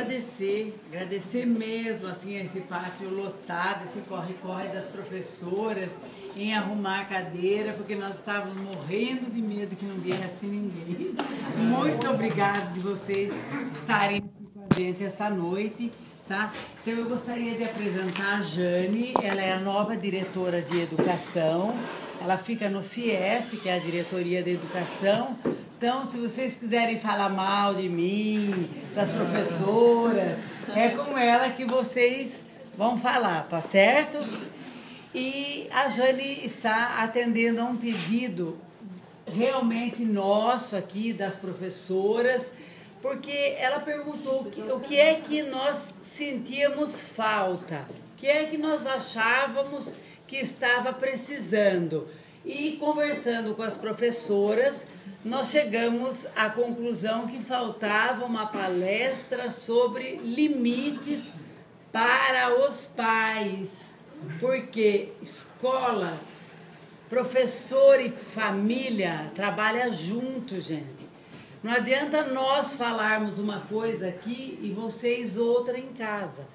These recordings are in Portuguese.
agradecer mesmo, assim, esse pátio lotado, esse corre-corre das professoras em arrumar a cadeira, porque nós estávamos morrendo de medo que não viesse ninguém. Muito obrigada de vocês estarem aqui com a gente essa noite, tá? Então eu gostaria de apresentar a Jane, ela é a nova diretora de educação, ela fica no CIEF, que é a Diretoria de Educação. Então, se vocês quiserem falar mal de mim, das professoras, é com ela que vocês vão falar, tá certo? E a Jane está atendendo a um pedido realmente nosso aqui, das professoras, porque ela perguntou o que é que nós sentíamos falta, o que é que nós achávamos que estava precisando. E conversando com as professoras, nós chegamos à conclusão que faltava uma palestra sobre limites para os pais, porque escola, professor e família trabalham juntos, gente. Não adianta nós falarmos uma coisa aqui e vocês outra em casa.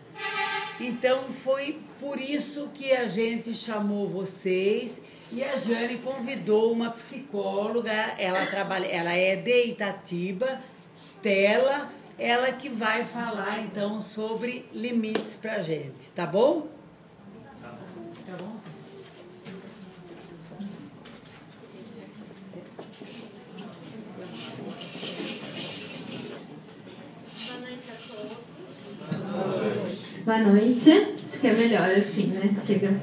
Então foi por isso que a gente chamou vocês. E a Jane convidou uma psicóloga, ela é de Itatiba, Stella, ela que vai falar então sobre limites pra gente, tá bom? Tá bom? Boa noite a todos. Boa noite. Acho que é melhor assim, né? Chega.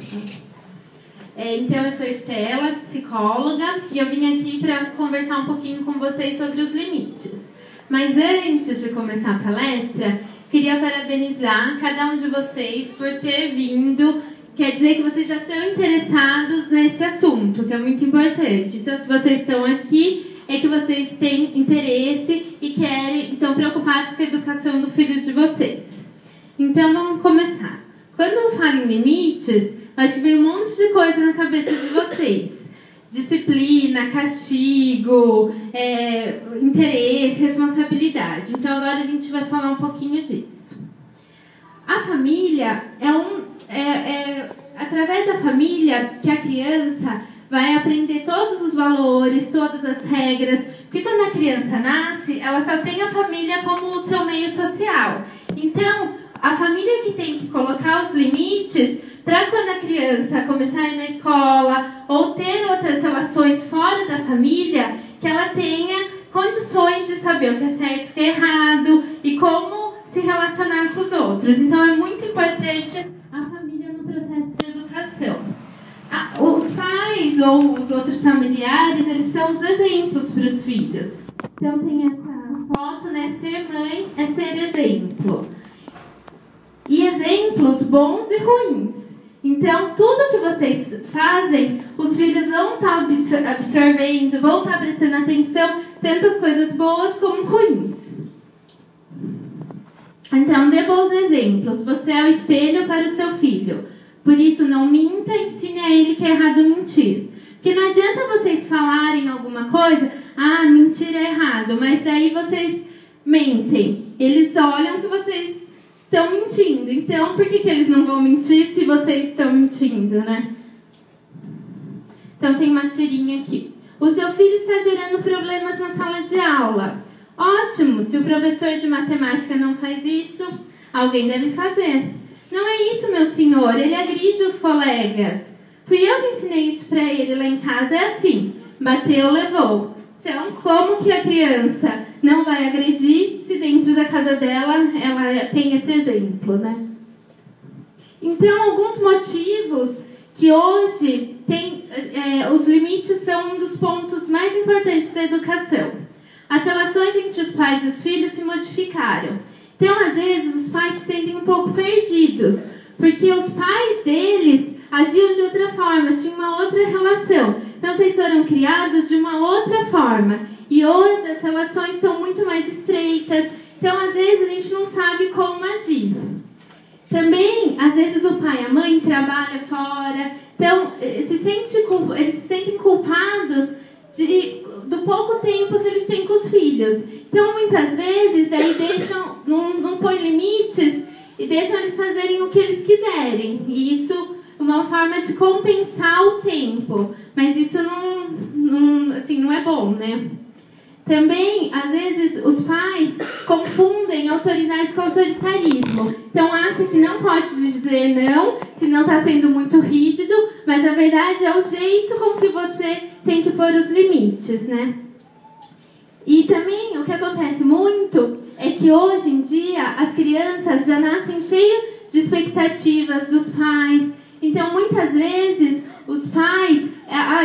Então, eu sou Stella, psicóloga, e eu vim aqui para conversar um pouquinho com vocês sobre os limites. Mas antes de começar a palestra, queria parabenizar cada um de vocês por ter vindo. Quer dizer que vocês já estão interessados nesse assunto, que é muito importante. Então, se vocês estão aqui, é que vocês têm interesse e estão preocupados com a educação do filho de vocês. Então, vamos começar. Quando eu falo em limites, acho que vem um monte de coisa na cabeça de vocês. Disciplina, castigo, interesse, responsabilidade. Então agora a gente vai falar um pouquinho disso. A família através da família que a criança vai aprender todos os valores, todas as regras. Porque quando a criança nasce, ela só tem a família como o seu meio social. Então, a família que tem que colocar os limites para quando a criança começar a ir na escola ou ter outras relações fora da família, que ela tenha condições de saber o que é certo e o que é errado e como se relacionar com os outros. Então é muito importante a família no processo de educação. Os pais ou os outros familiares, eles são os exemplos para os filhos. Então tem essa foto, né? Ser mãe é ser exemplo. E exemplos bons e ruins. Então, tudo que vocês fazem, os filhos vão estar absorvendo, vão estar prestando atenção, tanto as coisas boas como ruins. Então, dê bons exemplos. Você é o espelho para o seu filho. Por isso, não minta, ensine a ele que é errado mentir. Porque não adianta vocês falarem alguma coisa, mentir é errado, mas daí vocês mentem. Eles olham que vocês estão mentindo. Então, por que eles não vão mentir se vocês estão mentindo, né? Então, tem uma tirinha aqui. O seu filho está gerando problemas na sala de aula. Ótimo! Se o professor de matemática não faz isso, alguém deve fazer. Não é isso, meu senhor. Ele agride os colegas. Fui eu que ensinei isso para ele lá em casa. É assim. Bateu, levou. Então, como que a criança não vai agredir se dentro da casa dela ela tem esse exemplo, né? Então, alguns motivos que hoje tem... os limites são um dos pontos mais importantes da educação. As relações entre os pais e os filhos se modificaram. Então, às vezes, os pais se sentem um pouco perdidos, porque os pais deles agiam de outra forma, tinham uma outra relação. Então, vocês foram criados de uma outra forma. E hoje as relações estão muito mais estreitas. Então, às vezes, a gente não sabe como agir. Também, às vezes, o pai e a mãe trabalham fora. Então, eles se sentem culpados do pouco tempo que eles têm com os filhos. Então, muitas vezes, daí deixam, não põem limites e deixam eles fazerem o que eles quiserem. E isso é uma forma de compensar o tempo. Mas isso não é bom, né? Também, às vezes, os pais confundem autoridade com autoritarismo. Então, acham que não pode dizer não, senão está sendo muito rígido, mas a verdade é o jeito com que você tem que pôr os limites, né? E também, o que acontece muito é que hoje em dia as crianças já nascem cheias de expectativas dos pais. Então, muitas vezes, os pais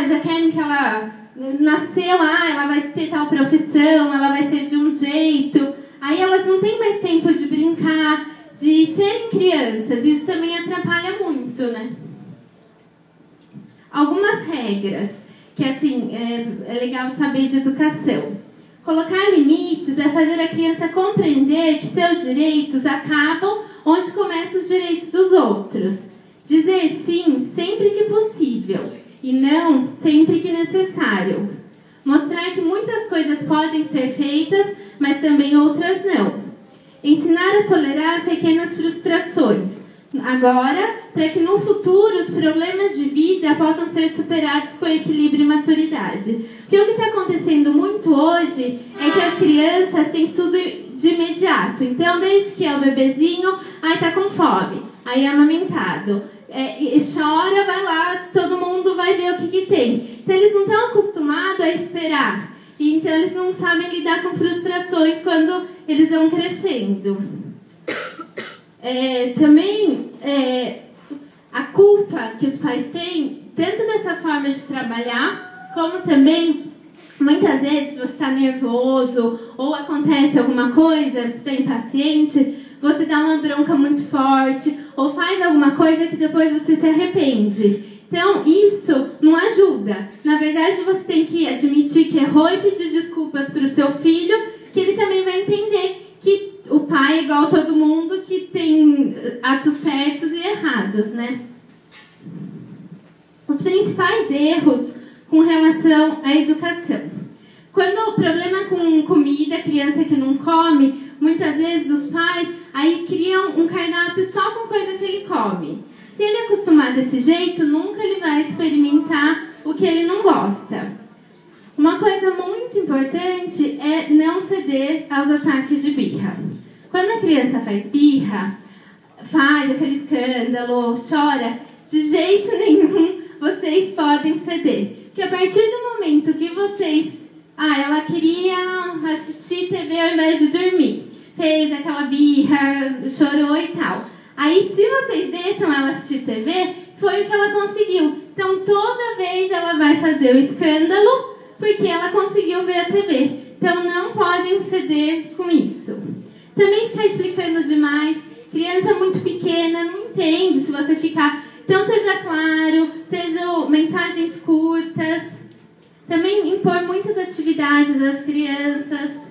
já querem que ela nasceu, ela vai ter tal profissão, ela vai ser de um jeito. Aí elas não têm mais tempo de brincar, de serem crianças. Isso também atrapalha muito, né? Algumas regras que, assim, é legal saber de educação. Colocar limites é fazer a criança compreender que seus direitos acabam onde começam os direitos dos outros. Dizer sim sempre que possível e não sempre que necessário. Mostrar que muitas coisas podem ser feitas, mas também outras não. Ensinar a tolerar pequenas frustrações. Agora, para que no futuro os problemas de vida possam ser superados com equilíbrio e maturidade. Porque o que está acontecendo muito hoje é que as crianças têm tudo de imediato. Então, desde que é o bebezinho, está com fome, aí é amamentado. Chora, vai lá, todo mundo vai ver o que tem. Então, eles não estão acostumados a esperar. E, então, eles não sabem lidar com frustrações quando eles vão crescendo. Também, a culpa que os pais têm, tanto dessa forma de trabalhar, como também, muitas vezes, você está nervoso ou acontece alguma coisa, você está impaciente, você dá uma bronca muito forte ou faz alguma coisa que depois você se arrepende. Então, isso não ajuda. Na verdade, você tem que admitir que errou e pedir desculpas para o seu filho, que ele também vai entender que o pai é igual a todo mundo, que tem atos certos e errados, né? Os principais erros com relação à educação. Quando o problema com comida, criança que não come, muitas vezes os pais aí criam um cardápio só com coisa que ele come. Se ele acostumar desse jeito, nunca ele vai experimentar o que ele não gosta. Uma coisa muito importante é não ceder aos ataques de birra. Quando a criança faz birra, faz aquele escândalo, chora, de jeito nenhum vocês podem ceder. Porque a partir do momento que vocês... ela queria assistir TV ao invés de dormir. Fez aquela birra, chorou e tal. Aí, se vocês deixam ela assistir TV, foi o que ela conseguiu. Então, toda vez ela vai fazer o escândalo porque ela conseguiu ver a TV. Então, não podem ceder com isso. Também ficar explicando demais. Criança muito pequena não entende se você ficar... Então, seja claro, sejam mensagens curtas. Também impor muitas atividades às crianças.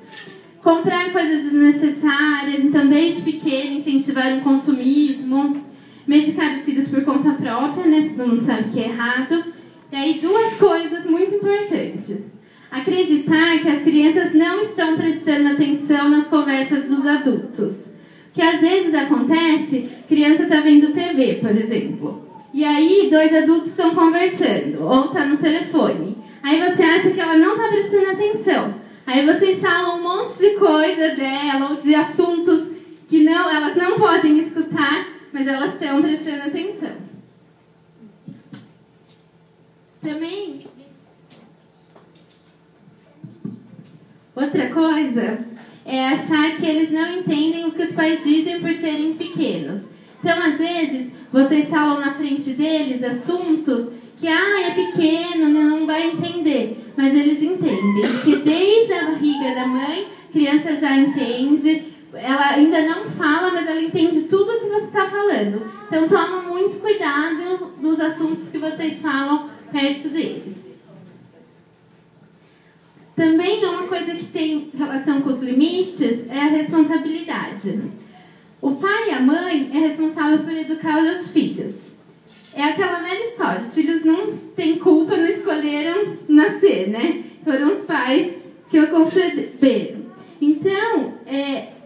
Comprar coisas desnecessárias. Então, desde pequeno, incentivar o consumismo. Medicar os filhos por conta própria, né? Todo mundo sabe que é errado. E aí, duas coisas muito importantes. Acreditar que as crianças não estão prestando atenção nas conversas dos adultos. Que às vezes acontece, criança está vendo TV, por exemplo. E aí, dois adultos estão conversando, ou está no telefone. Aí você acha que ela não está prestando atenção. Aí vocês falam um monte de coisa dela, ou de assuntos que elas não podem escutar, mas elas estão prestando atenção. Também, outra coisa é achar que eles não entendem o que os pais dizem por serem pequenos. Então, às vezes, vocês falam na frente deles assuntos que, é pequeno, não vai entender. Mas eles entendem, porque desde a barriga da mãe, a criança já entende. Ela ainda não fala, mas ela entende tudo o que você está falando. Então, toma muito cuidado dos assuntos que vocês falam perto deles. Também uma coisa que tem relação com os limites é a responsabilidade. O pai e a mãe é responsável por educar os filhos. É aquela velha história, os filhos não têm culpa, não escolheram nascer, né? Foram os pais que o conceberam. Então,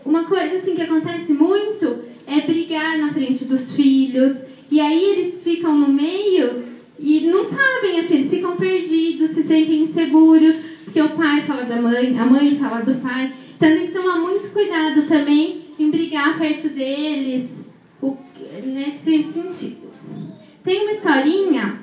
uma coisa assim que acontece muito é brigar na frente dos filhos. E aí eles ficam no meio e não sabem, assim, eles ficam perdidos, se sentem inseguros, porque o pai fala da mãe, a mãe fala do pai. Então tem que tomar muito cuidado também em brigar perto deles, nesse sentido. Tem uma historinha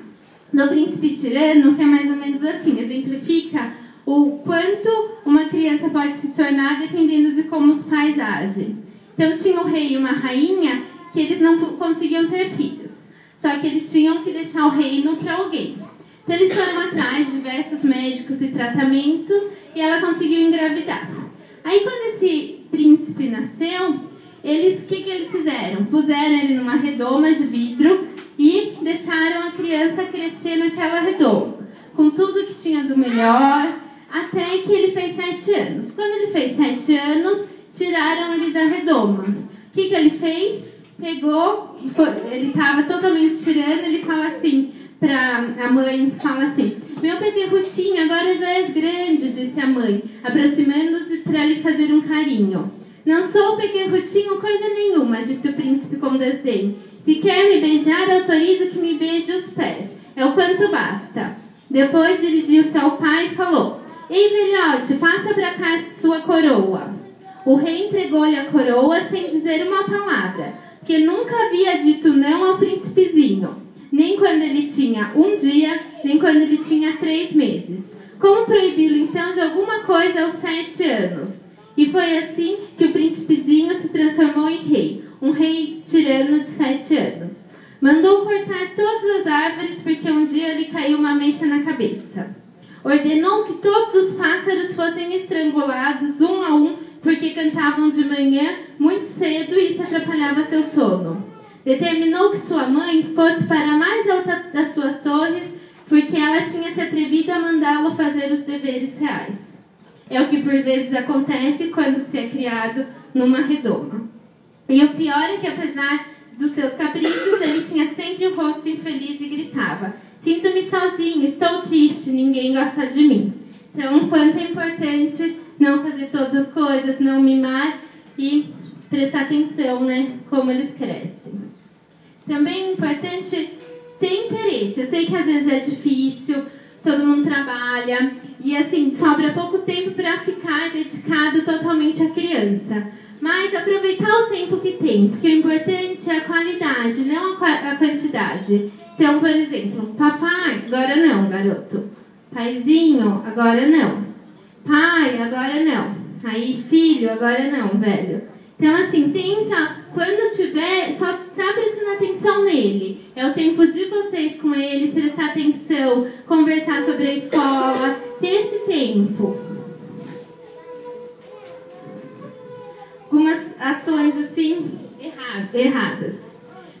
do príncipe tirano que é mais ou menos assim, exemplifica o quanto uma criança pode se tornar dependendo de como os pais agem. Então tinha um rei e uma rainha que eles não conseguiam ter filhos, só que eles tinham que deixar o reino para alguém. Então eles foram atrás de diversos médicos e tratamentos e ela conseguiu engravidar. Aí quando esse príncipe nasceu, o que eles fizeram? Puseram ele numa redoma de vidro e deixaram a criança crescer naquela redoma, com tudo que tinha do melhor, até que ele fez 7 anos. Quando ele fez 7 anos, tiraram ele da redoma. O que ele fez? Pegou, ele estava totalmente tirando, ele fala assim, a mãe fala assim: meu pequerruchinho, agora já és grande, disse a mãe, aproximando-se para lhe fazer um carinho. Não sou pequerruchinho coisa nenhuma, disse o príncipe com desdém. Se quer me beijar, autorizo que me beije os pés. É o quanto basta. Depois dirigiu-se ao pai e falou: ei, velhote, passa para cá sua coroa. O rei entregou-lhe a coroa sem dizer uma palavra, porque nunca havia dito não ao príncipezinho, nem quando ele tinha 1 dia, nem quando ele tinha 3 meses. Como proibi-lo então de alguma coisa aos 7 anos? E foi assim que o príncipezinho se transformou em rei, um rei tirano de 7 anos. Mandou cortar todas as árvores porque um dia lhe caiu uma ameixa na cabeça. Ordenou que todos os pássaros fossem estrangulados um a um porque cantavam de manhã muito cedo e isso atrapalhava seu sono. Determinou que sua mãe fosse para a mais alta das suas torres porque ela tinha se atrevido a mandá-lo fazer os deveres reais. É o que por vezes acontece quando se é criado numa redoma. E o pior é que, apesar dos seus caprichos, ele tinha sempre o rosto infeliz e gritava: sinto-me sozinho, estou triste, ninguém gosta de mim. Então, quanto é importante não fazer todas as coisas, não mimar e prestar atenção, né, como eles crescem. Também é importante ter interesse. Eu sei que às vezes é difícil, todo mundo trabalha e assim, sobra pouco tempo para ficar dedicado totalmente à criança. Mas aproveitar o tempo que tem, porque o importante é a qualidade, não a quantidade. Então, por exemplo, papai, agora não, garoto. Paizinho, agora não. Pai, agora não. Aí, filho, agora não, velho. Então, assim, tenta, quando tiver, só tá prestando atenção nele. É o tempo de vocês com ele, prestar atenção, conversar sobre a escola, ter esse tempo. Algumas ações, assim, erradas.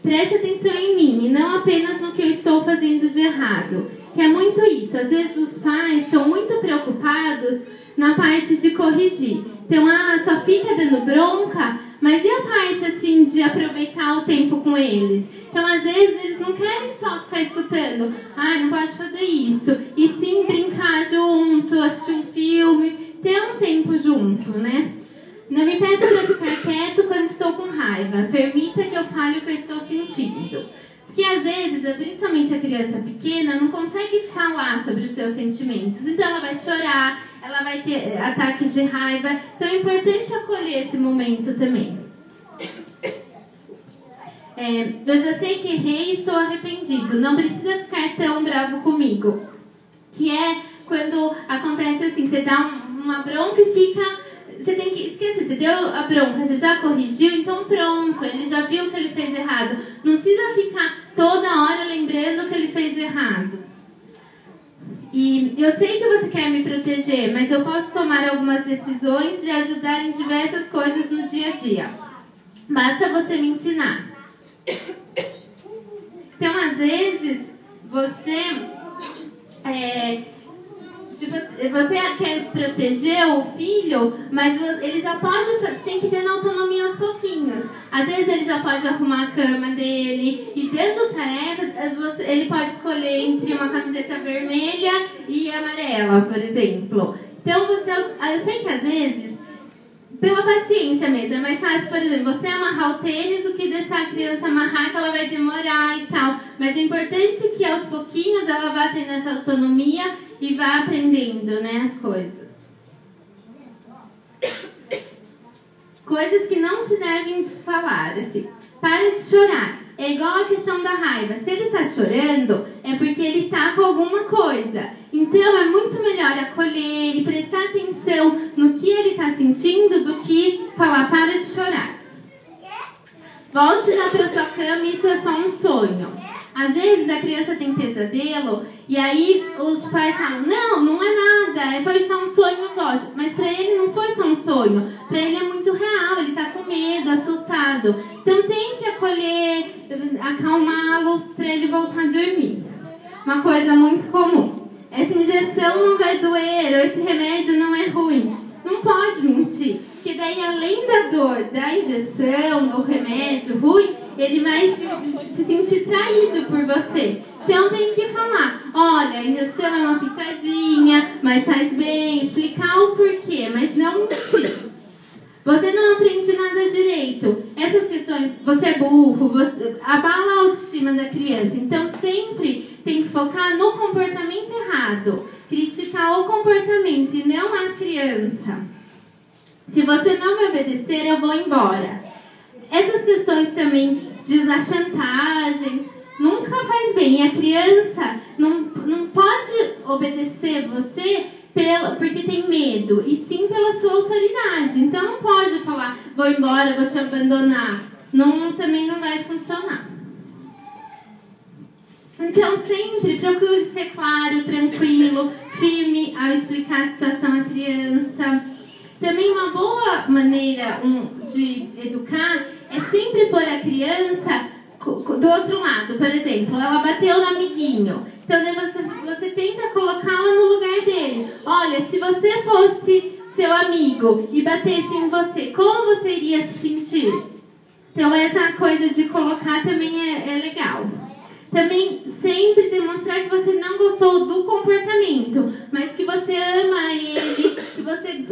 Preste atenção em mim e não apenas no que eu estou fazendo de errado. Que é muito isso. Às vezes os pais estão muito preocupados na parte de corrigir. Então, só fica dando bronca, mas e a parte, assim, de aproveitar o tempo com eles? Então, às vezes, eles não querem só ficar escutando. Não pode fazer isso. E sim brincar junto, assistir um filme, ter um tempo junto, né? Não me peça para ficar quieto quando estou com raiva. Permita que eu fale o que eu estou sentindo. Porque às vezes, principalmente a criança pequena, não consegue falar sobre os seus sentimentos. Então ela vai chorar, ela vai ter ataques de raiva. Então é importante acolher esse momento também. Eu já sei que errei e estou arrependido. Não precisa ficar tão bravo comigo. Que é quando acontece assim, você dá uma bronca e fica... Você tem que esquecer, você deu a bronca, você já corrigiu, então pronto, ele já viu que ele fez errado. Não precisa ficar toda hora lembrando que ele fez errado. E eu sei que você quer me proteger, mas eu posso tomar algumas decisões e ajudar em diversas coisas no dia a dia. Basta você me ensinar. Então, às vezes, você quer proteger o filho, mas ele já pode, você tem que ter autonomia aos pouquinhos. Às vezes ele já pode arrumar a cama dele e dando tarefas, ele pode escolher entre uma camiseta vermelha e amarela, por exemplo. Então eu sei que às vezes pela paciência mesmo. É mais fácil, por exemplo, você amarrar o tênis do que deixar a criança amarrar, que ela vai demorar e tal. Mas é importante que aos pouquinhos ela vá tendo essa autonomia e vá aprendendo, né, as coisas. Coisas que não se devem falar, assim. Para de chorar. É igual a questão da raiva. Se ele está chorando, é porque ele está com alguma coisa. Então, é muito melhor acolher e prestar atenção no que ele está sentindo do que falar, para de chorar. Volte já para sua cama, isso é só um sonho. Às vezes, a criança tem pesadelo e aí os pais falam, não é nada, foi só um sonho, lógico. Mas para ele não foi só um sonho. Para ele é muito real, ele está com medo, assustado. Então, tem que acolher, acalmá-lo para ele voltar a dormir. Uma coisa muito comum. Essa injeção não vai doer, ou esse remédio não é ruim. Não pode mentir. Porque daí, além da dor da injeção, do remédio ruim, ele vai se sentir traído por você. Então tem que falar, olha, a injeção é uma picadinha, mas faz bem, explicar o porquê, mas não mentir. Você não aprende nada direito. Essas questões, você é burro, você abala a autoestima da criança. Então sempre tem que focar no comportamento errado. Criticar o comportamento e não a criança. Se você não me obedecer, eu vou embora. Essas questões também de usar chantagens nunca faz bem. E a criança não pode obedecer você porque tem medo, e sim pela sua autoridade. Então não pode falar, vou embora, vou te abandonar. Também não vai funcionar. Então sempre procure ser claro, tranquilo, firme ao explicar a situação à criança. Também uma boa maneira de educar é sempre pôr a criança do outro lado. Por exemplo, ela bateu no amiguinho. Então você tenta colocá-la no lugar dele. Olha, se você fosse seu amigo e batesse em você, como você iria se sentir? Então essa coisa de colocar também é legal. Também sempre demonstrar que você não gostou do comportamento, mas que você ama ele, que você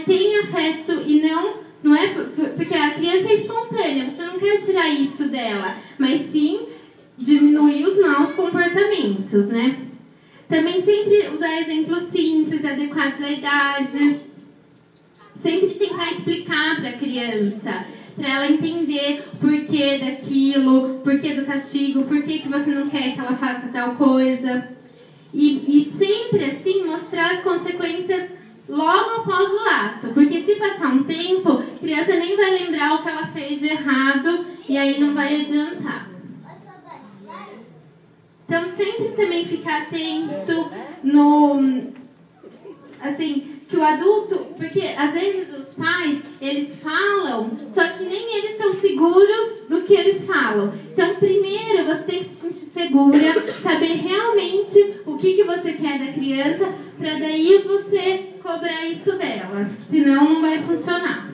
tem afeto e não é porque a criança é espontânea, você não quer tirar isso dela, mas sim diminuir os maus comportamentos, né? Também sempre usar exemplos simples, adequados à idade. Sempre tentar explicar para a criança, para ela entender o porquê daquilo, o porquê do castigo, por que você não quer que ela faça tal coisa. E sempre assim mostrar as consequências logo após o ato, porque se passar um tempo, a criança nem vai lembrar o que ela fez de errado e aí não vai adiantar. Então sempre também ficar atento que o adulto, porque às vezes os pais, eles falam, só que nem eles estão seguros do que eles falam. Então primeiro você tem que se sentir segura, saber realmente o que você quer da criança, para daí você cobrar isso dela, senão não vai funcionar.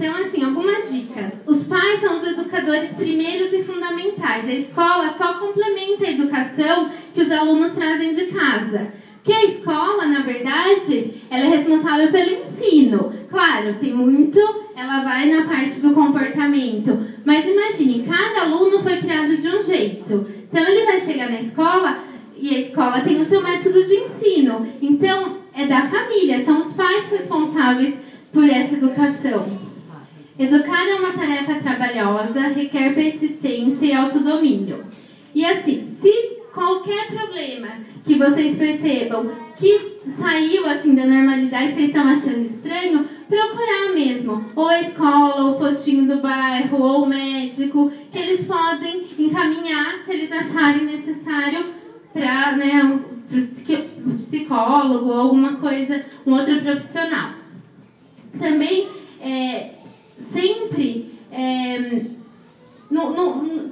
Então, assim, algumas dicas. Os pais são os educadores primeiros e fundamentais. A escola só complementa a educação que os alunos trazem de casa. Porque a escola, na verdade, ela é responsável pelo ensino. Claro, tem muito, ela vai na parte do comportamento. Mas imagine, cada aluno foi criado de um jeito. Então, ele vai chegar na escola e a escola tem o seu método de ensino. Então, é da família, são os pais responsáveis por essa educação. Educar é uma tarefa trabalhosa, requer persistência e autodomínio. E assim, se qualquer problema que vocês percebam que saiu assim da normalidade, vocês estão achando estranho, procurar mesmo, ou a escola, ou o postinho do bairro, ou o médico, que eles podem encaminhar se eles acharem necessário para o psicólogo ou alguma coisa, um outro profissional. Também sempre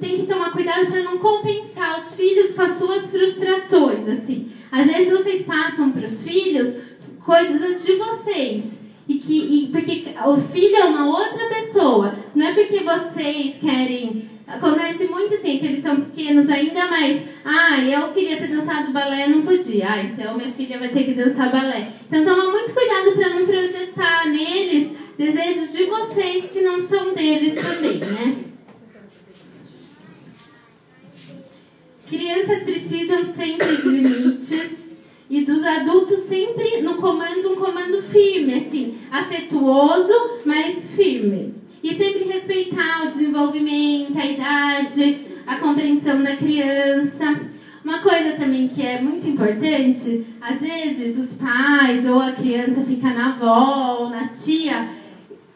tem que tomar cuidado para não compensar os filhos com as suas frustrações, assim. Às vezes vocês passam para os filhos coisas de vocês porque o filho é uma outra pessoa. pessoa. Não é porque vocês querem... Acontece muito assim, que eles são pequenos ainda mais. Eu queria ter dançado balé, não podia. Então minha filha vai ter que dançar balé. Então toma muito cuidado para não projetar neles desejos de vocês que não são deles também, né? Crianças precisam sempre de limites e dos adultos sempre no comando, um comando firme, assim, afetuoso, mas firme. E sempre respeitar o desenvolvimento, a idade, a compreensão da criança. Uma coisa também que é muito importante, às vezes os pais ou a criança fica na avó ou na tia,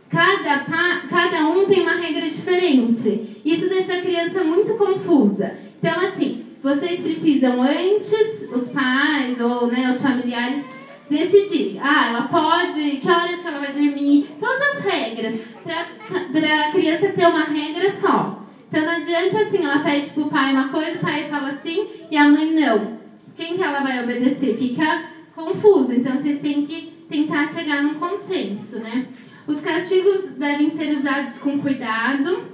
cada um tem uma regra diferente. Isso deixa a criança muito confusa. Então, assim, vocês precisam antes, os pais ou os familiares, decidir. Ela pode, que horas que ela vai dormir, todas as regras, para a criança ter uma regra só. Então não adianta assim, ela pede pro pai uma coisa, o pai fala assim e a mãe não. Quem que ela vai obedecer? Fica confuso. Então vocês têm que tentar chegar num consenso, né? Os castigos devem ser usados com cuidado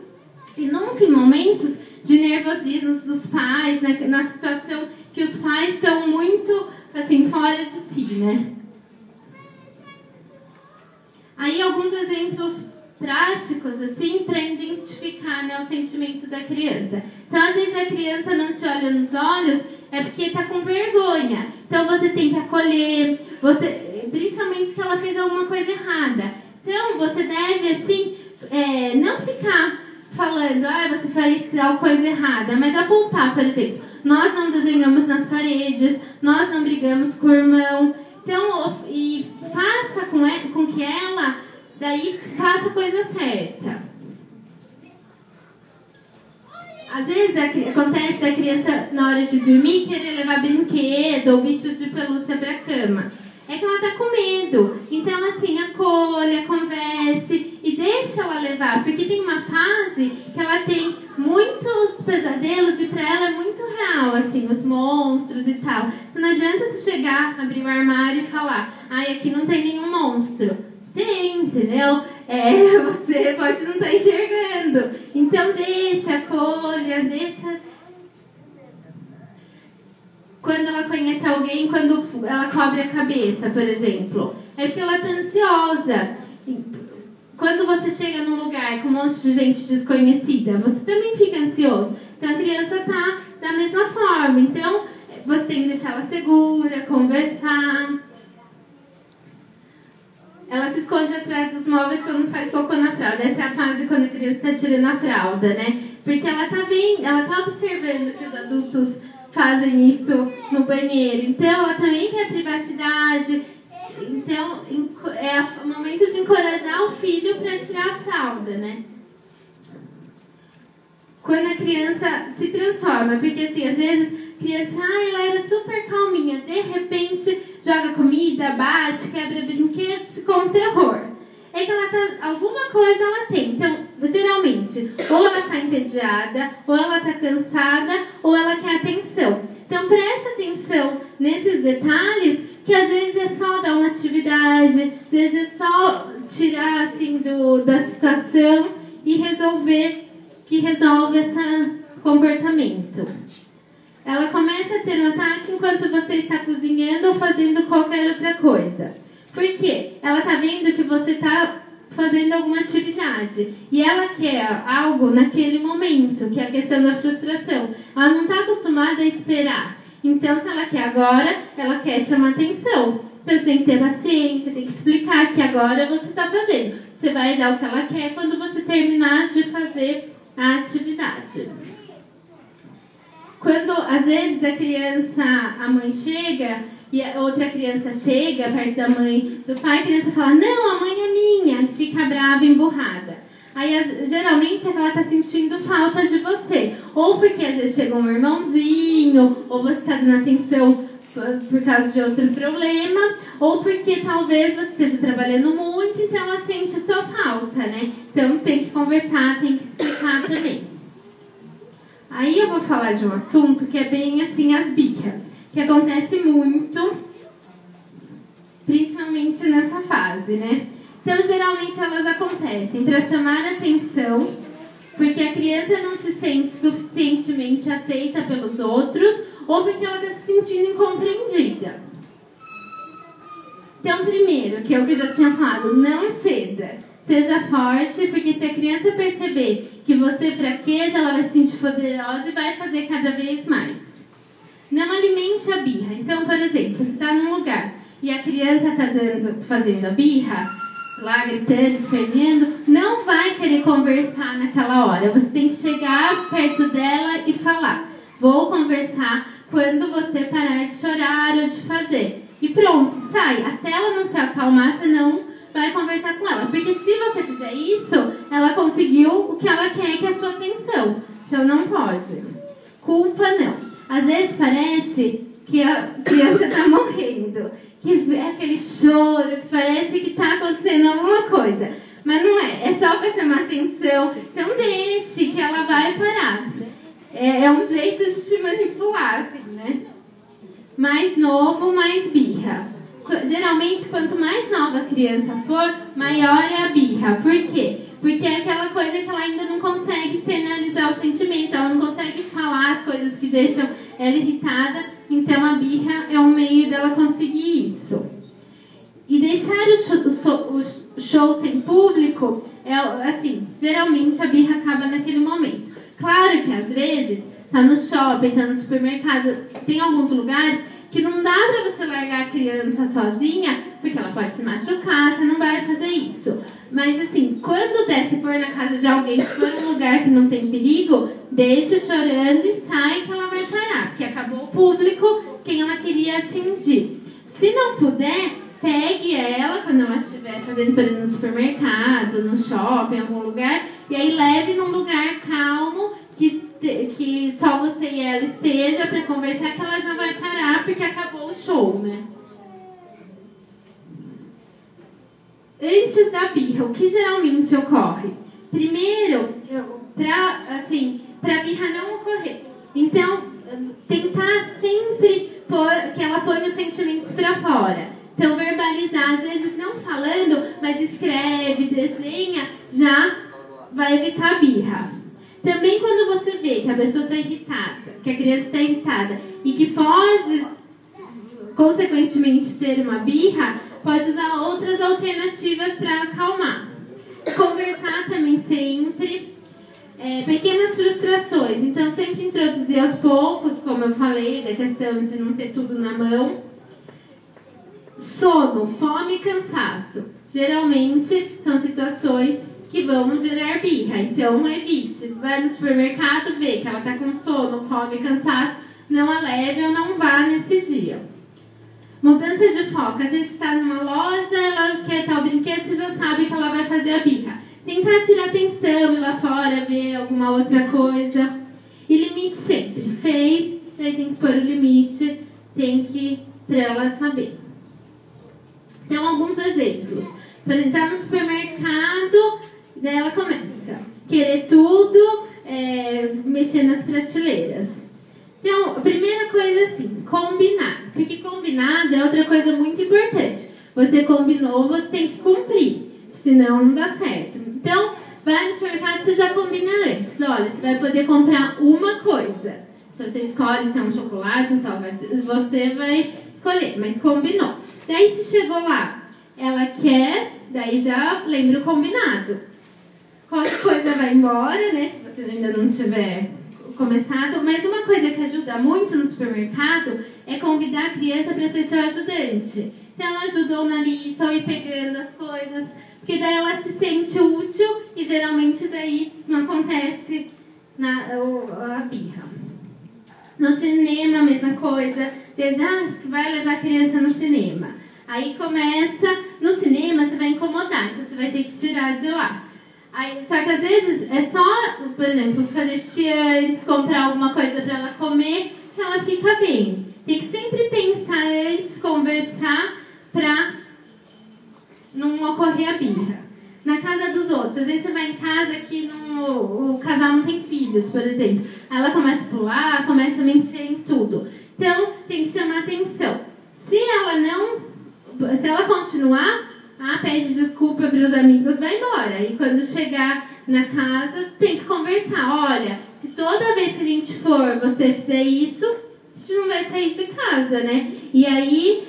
e nunca em momentos de nervosismo dos pais, na situação que os pais estão muito assim, fora de si, né? Aí alguns exemplos práticos, assim, para identificar, o sentimento da criança. Então, às vezes a criança não te olha nos olhos, é porque está com vergonha. Então, você tem que acolher, principalmente que ela fez alguma coisa errada. Então, você deve, assim, não ficar falando, você fez tal coisa errada, mas apontar, por exemplo, nós não desenhamos nas paredes, nós não brigamos com o irmão. Então, e faça com que ela, daí, faça a coisa certa. Às vezes acontece da criança, na hora de dormir, querer levar brinquedo ou bichos de pelúcia para a cama. É que ela tá com medo. Então, assim, acolha, converse e deixa ela levar. Porque tem uma fase que ela tem muitos pesadelos e pra ela é muito real, assim, os monstros e tal. Então, não adianta você chegar, abrir o armário e falar, aqui não tem nenhum monstro. Tem, entendeu? Você pode não estar enxergando. Então, deixa, acolha, deixa... Quando ela conhece alguém, quando ela cobre a cabeça, por exemplo, é porque ela está ansiosa. Quando você chega num lugar com um monte de gente desconhecida, você também fica ansioso. Então, a criança está da mesma forma. Então, você tem que deixar ela segura, conversar. Ela se esconde atrás dos móveis quando faz cocô na fralda. Essa é a fase quando a criança está tirando a fralda, né? Porque ela está observando que os adultos fazem isso no banheiro. Então, ela também quer privacidade. Então, é o momento de encorajar o filho para tirar a fralda, né? Quando a criança se transforma, porque assim, às vezes, a criança, ela era super calminha, de repente, joga comida, bate, quebra brinquedos, ficou um terror. É que alguma coisa ela tem. Então, geralmente, ou ela está entediada, ou ela está cansada, ou ela quer atenção. Então, presta atenção nesses detalhes, que às vezes é só dar uma atividade, às vezes é só tirar assim da situação e resolve esse comportamento. Ela começa a ter um ataque enquanto você está cozinhando ou fazendo qualquer outra coisa. Por quê? Ela está vendo que você está fazendo alguma atividade e ela quer algo naquele momento, que é a questão da frustração. Ela não está acostumada a esperar. Então, se ela quer agora, ela quer chamar atenção. Então, você tem que ter paciência, tem que explicar que agora você está fazendo. Você vai dar o que ela quer quando você terminar de fazer a atividade. Quando, às vezes, a mãe chega e a outra criança chega perto da mãe, do pai, a criança fala, não, a mãe é minha, e fica brava e emburrada. Aí, geralmente, é que ela está sentindo falta de você. Ou porque, às vezes, chega um irmãozinho, ou você está dando atenção por causa de outro problema, ou porque, talvez, você esteja trabalhando muito, então ela sente a sua falta, né? Então, tem que conversar, tem que explicar também. Aí, eu vou falar de um assunto que é bem, assim, as birras, que acontece muito, principalmente nessa fase, né? Então, geralmente, elas acontecem para chamar a atenção, porque a criança não se sente suficientemente aceita pelos outros, ou porque ela está se sentindo incompreendida. Então, primeiro, que é o que eu já tinha falado, não ceda. Seja forte, porque se a criança perceber que você fraqueja, ela vai se sentir poderosa e vai fazer cada vez mais. Não alimente a birra. Então, por exemplo, você está num lugar e a criança está fazendo a birra, lá gritando, esperneando, não vai querer conversar naquela hora. Você tem que chegar perto dela e falar: vou conversar quando você parar de chorar ou de fazer. E pronto, sai. Até ela não se acalmar, senão vai conversar com ela. Porque se você fizer isso, ela conseguiu o que ela quer, que é a sua atenção. Então não pode. Culpa não. Às vezes parece que a criança está morrendo, que é aquele choro, que parece que está acontecendo alguma coisa. Mas não é. É só para chamar atenção. Então deixe que ela vai parar. É um jeito de te manipular, assim, né? Mais novo, mais birra. Geralmente, quanto mais nova a criança for, maior é a birra. Por quê? Porque é aquela coisa que ela ainda não consegue externalizar os sentimentos, ela não consegue falar as coisas que deixam ela irritada. Então, a birra é um meio dela conseguir isso. E deixar o show sem público, assim, geralmente a birra acaba naquele momento. Claro que às vezes tá no shopping, tá no supermercado, tem alguns lugares que não dá pra você largar a criança sozinha, porque ela pode se machucar, você não vai fazer isso. Mas assim, quando der, se for na casa de alguém, se for um lugar que não tem perigo, deixa chorando e sai que ela vai parar, porque acabou o público, quem ela queria atingir. Se não puder, pegue ela quando ela estiver fazendo, por exemplo, no supermercado, no shopping, em algum lugar, e aí leve num lugar calmo, que só você e ela esteja para conversar, que ela já vai parar, porque acabou o show, né? Antes da birra, o que geralmente ocorre? Primeiro, para a birra não ocorrer. Então, tentar sempre que ela ponha os sentimentos para fora. Então, verbalizar, às vezes não falando, mas escreve, desenha, já vai evitar a birra. Também quando você vê que a pessoa está irritada, que a criança está irritada e que pode, consequentemente, ter uma birra, pode usar outras alternativas para acalmar. Conversar também sempre. Pequenas frustrações. Então, sempre introduzir aos poucos, como eu falei, da questão de não ter tudo na mão. Sono, fome e cansaço. Geralmente, são situações que vão gerar birra. Então, evite. Vai no supermercado, vê que ela está com sono, fome e cansaço, não a leve ou não vá nesse dia. Mudança de foco. Às vezes está numa loja, ela quer tal brinquedo, você já sabe que ela vai fazer a birra. Tentar tirar atenção, ir lá fora, ver alguma outra coisa. E limite sempre. Fez, daí tem que pôr o limite, tem que, para ela saber. Então, alguns exemplos. Por exemplo, tá no supermercado, daí ela começa a querer tudo, mexer nas prateleiras. Então, a primeira coisa assim, combinar. Porque combinado é outra coisa muito importante. Você combinou, você tem que cumprir, senão não dá certo. Então, vai no supermercado, você já combina antes. Olha, você vai poder comprar uma coisa. Então, você escolhe se é um chocolate, um salgadinho, você vai escolher, mas combinou. Daí, se chegou lá, ela quer, daí já lembra o combinado. Qualquer coisa vai embora, né, se você ainda não tiver começado. Mas uma coisa que ajuda muito no supermercado é convidar a criança para ser seu ajudante. Então, ela ajudou na lista, ou ir pegando as coisas, porque daí ela se sente útil e geralmente daí não acontece a birra. No cinema, a mesma coisa. Diz, vai levar a criança no cinema. Aí começa, no cinema você vai incomodar, então você vai ter que tirar de lá. Aí, só que às vezes é só, por exemplo, fazer xixi antes, comprar alguma coisa para ela comer, que ela fica bem. Tem que sempre pensar antes, conversar, para não ocorrer a birra. Na casa dos outros, às vezes você vai em casa que o casal não tem filhos, por exemplo. Aí ela começa a pular, começa a mexer em tudo. Então, tem que chamar atenção. Se ela continuar, pede desculpa para os amigos, vai embora. E quando chegar na casa, tem que conversar. Olha, se toda vez que a gente for, você fizer isso, a gente não vai sair de casa, né? E aí,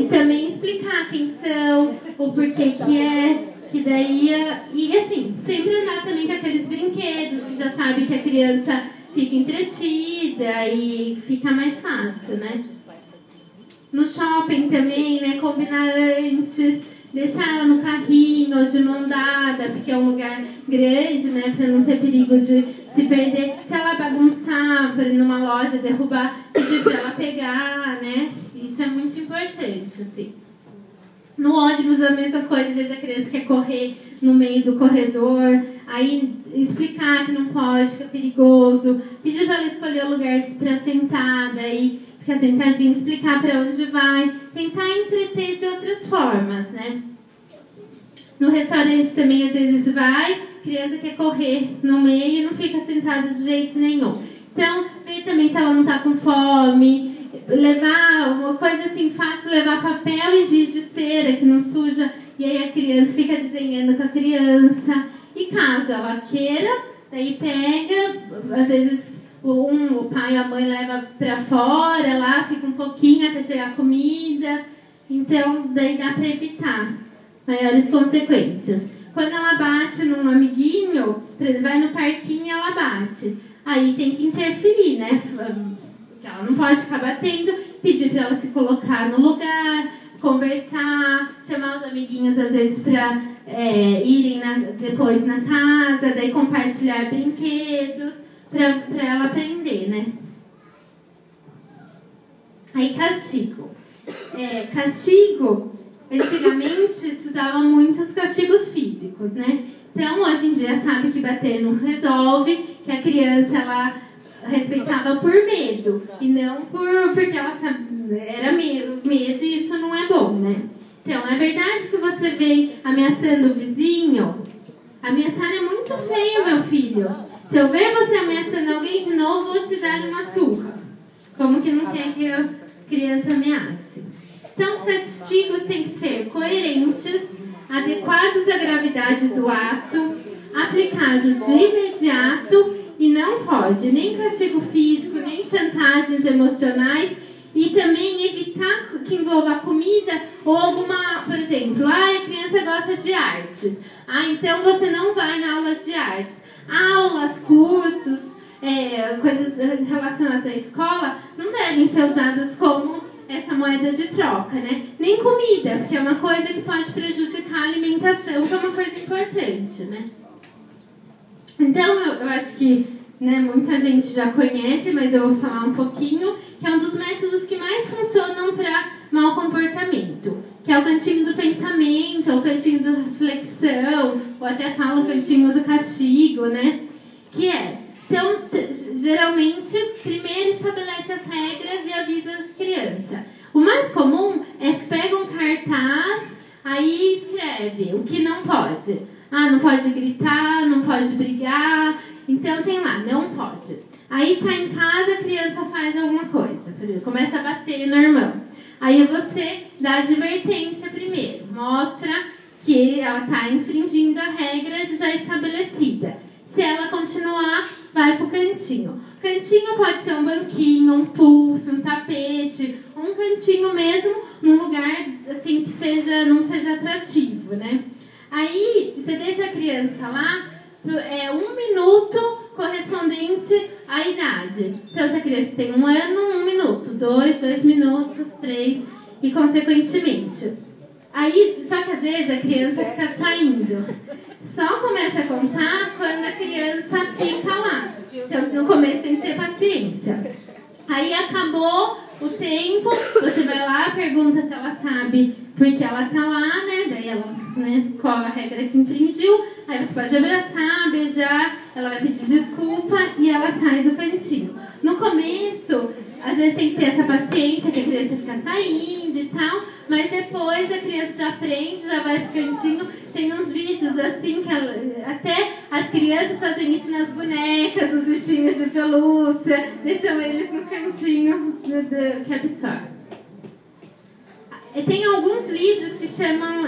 também explicar quem são, o porquê que é, que daí... E assim, sempre andar também com aqueles brinquedos, que já sabe que a criança fica entretida e fica mais fácil, né? No shopping também, né? Combinar antes, deixar ela no carrinho ou de mão dada, porque é um lugar grande, né? Para não ter perigo de se perder. Se ela bagunçar, para ir numa loja derrubar, pedir para ela pegar, né? Isso é muito importante, assim. No ônibus a mesma coisa, às vezes a criança quer correr no meio do corredor, aí explicar que não pode, que é perigoso, pedir para ela escolher o lugar para sentar, daí ficar sentadinha, explicar para onde vai, tentar entreter de outras formas, né? No restaurante também às vezes vai, criança quer correr no meio e não fica sentada de jeito nenhum. Então, ver também se ela não está com fome, levar uma coisa assim fácil, levar papel e giz de cera que não suja, e aí a criança fica desenhando com a criança. E caso ela queira, daí pega, às vezes o pai e a mãe leva para fora, lá fica um pouquinho até chegar a comida. Então, daí dá para evitar maiores consequências. Quando ela bate num amiguinho, vai no parquinho e ela bate. Aí tem que interferir, né? Porque ela não pode ficar batendo, pedir para ela se colocar no lugar, conversar, chamar os amiguinhos às vezes para irem depois na casa, daí compartilhar brinquedos, para ela aprender, né? Aí castigo. Castigo, antigamente se usava muito os castigos físicos, né? Então hoje em dia sabe que bater não resolve, que a criança ela respeitava por medo e não porque ela era medo e isso não é bom, né? Então, é verdade que você vem ameaçando o vizinho? Ameaçar é muito feio, meu filho. Se eu ver você ameaçando alguém de novo, vou te dar uma surra. Como que não quer que a criança ameace? Então, os castigos têm que ser coerentes, adequados à gravidade do ato, aplicado de imediato e não pode nem castigo físico, nem chantagens emocionais e também evitar que envolva comida ou alguma, por exemplo, a criança gosta de artes. Então você não vai na aulas de artes. Aulas, cursos, coisas relacionadas à escola não devem ser usadas como essa moeda de troca, né? Nem comida, porque é uma coisa que pode prejudicar a alimentação, que é uma coisa importante, né? Então, eu acho que muita gente já conhece, mas eu vou falar um pouquinho, que é um dos métodos que mais funcionam para mau comportamento, que é o cantinho do pensamento, o cantinho da reflexão, ou até fala o cantinho do castigo, né? Que então, geralmente, primeiro estabelece as regras e avisa a criança. O mais comum é pega um cartaz, aí escreve o que não pode. Não pode gritar, não pode brigar. Então tem lá, não pode. Aí tá em casa, a criança faz alguma coisa. Por exemplo, começa a bater no irmão. Aí você dá advertência primeiro. Mostra que ela tá infringindo a regra já estabelecida. Se ela continuar, vai pro cantinho. Cantinho pode ser um banquinho, um puff, um tapete, um cantinho mesmo, num lugar assim que não seja atrativo, né? Aí você deixa a criança lá, 1 minuto correspondente à idade. Então, se a criança tem 1 ano, 1 minuto, 2 minutos, 3 e consequentemente. Aí, só que às vezes a criança fica saindo. Só começa a contar quando a criança fica lá. Então, no começo tem que ter paciência. Aí acabou o tempo, você vai lá, pergunta se ela sabe porque ela tá lá, né? Daí ela, qual a regra que infringiu. Aí você pode abraçar, beijar, ela vai pedir desculpa e ela sai do cantinho. No começo, às vezes tem que ter essa paciência, que a criança fica saindo e tal, mas depois a criança já aprende, já vai pro cantinho. Tem uns vídeos assim, que até as crianças fazem isso nas bonecas, nos bichinhos de pelúcia, deixam eles no cantinho que absorve. Tem alguns livros que chamam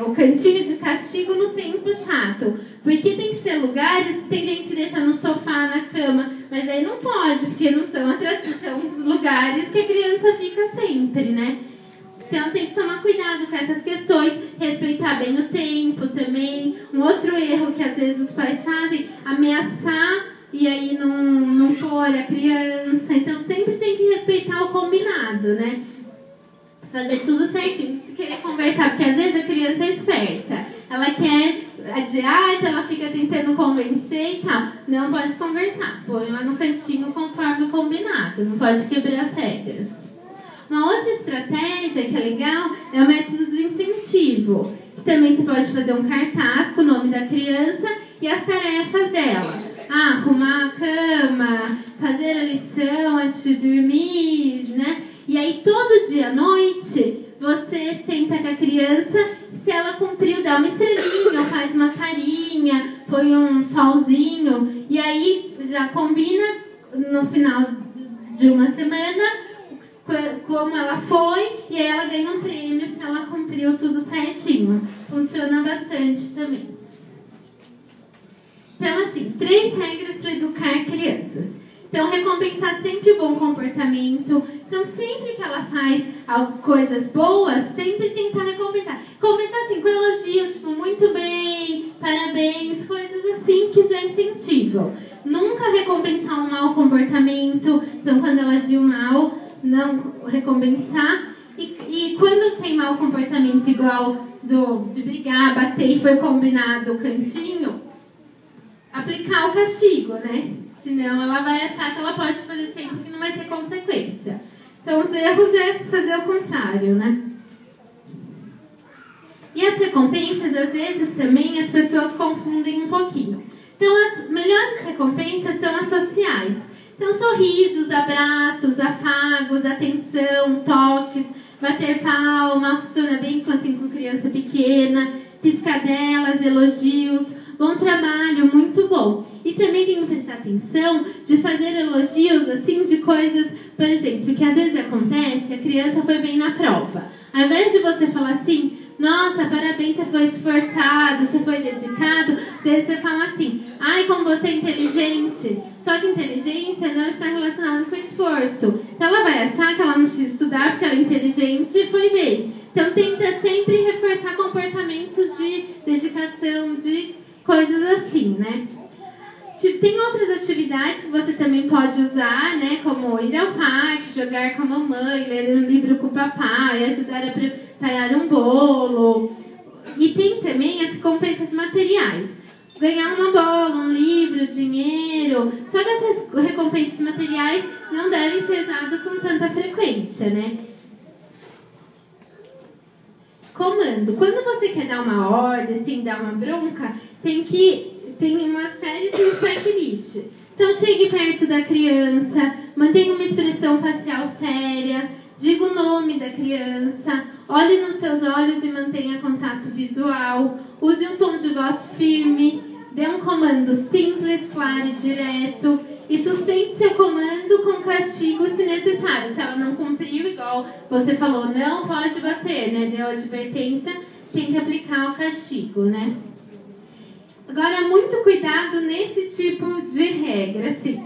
o cantinho de castigo no tempo chato. Porque tem que ser lugares, tem gente que deixa no sofá, na cama, mas aí não pode, porque não são lugares que a criança fica sempre, né? Então tem que tomar cuidado com essas questões, respeitar bem o tempo também. Um outro erro que às vezes os pais fazem, ameaçar e aí não pôr a criança. Então sempre tem que respeitar o combinado, né? Fazer tudo certinho, querer conversar, porque às vezes a criança é esperta. Ela quer adiar, então ela fica tentando convencer e tal. Não pode conversar, põe lá no cantinho conforme o combinado, não pode quebrar as regras. Uma outra estratégia que é legal é o método do incentivo. Que também você pode fazer um cartaz com o nome da criança e as tarefas dela. Arrumar a cama, fazer a lição antes de dormir, né? E aí todo dia à noite você senta com a criança, se ela cumpriu, dá uma estrelinha, ou faz uma carinha, põe um solzinho. E aí já combina no final de uma semana como ela foi, e aí ela ganha um prêmio se ela cumpriu tudo certinho. Funciona bastante também. Então, assim, 3 regras para educar crianças. Então, recompensar sempre o bom comportamento. Então, sempre que ela faz coisas boas, sempre tentar recompensar. Começar assim, com elogios, tipo, muito bem, parabéns, coisas assim que já incentivam. Nunca recompensar um mau comportamento. Então, quando ela agiu mal, não recompensar. E quando tem mau comportamento igual de brigar, bater e foi combinado o cantinho, aplicar o castigo, né? Senão ela vai achar que ela pode fazer sempre que não vai ter consequência. Então os erros é fazer o contrário, né? E as recompensas, às vezes também as pessoas confundem um pouquinho. Então as melhores recompensas são as sociais. Então, sorrisos, abraços, afagos, atenção, toques, bater palma, funciona bem com criança pequena, piscadelas, elogios, bom trabalho, muito bom. E também tem que prestar atenção de fazer elogios, assim, de coisas, por exemplo, que às vezes acontece, a criança foi bem na prova. Ao invés de você falar assim, nossa, parabéns, você foi esforçado, você foi dedicado, às vezes você fala assim, ai, como você é inteligente. Só que inteligência não está relacionada com esforço. Então ela vai achar que ela não precisa estudar porque ela é inteligente e foi bem. Então tenta sempre reforçar comportamentos de dedicação, de coisas assim, né? Tem outras atividades que você também pode usar, né? Como ir ao parque, jogar com a mamãe, ler um livro com o papai, ajudar a preparar um bolo. E tem também as recompensas materiais. Ganhar uma bola, um livro, dinheiro. Só que essas recompensas materiais não devem ser usadas com tanta frequência, né? Comando. Quando você quer dar uma ordem, assim, dar uma bronca, tem uma série de checklist. Então, chegue perto da criança, mantenha uma expressão facial séria, diga o nome da criança, olhe nos seus olhos e mantenha contato visual, use um tom de voz firme, dê um comando simples, claro e direto, e sustente seu comando com castigo se necessário. Se ela não cumpriu, igual você falou, não pode bater, né? Deu advertência, tem que aplicar o castigo, né? Agora, muito cuidado nesse tipo de regra, assim.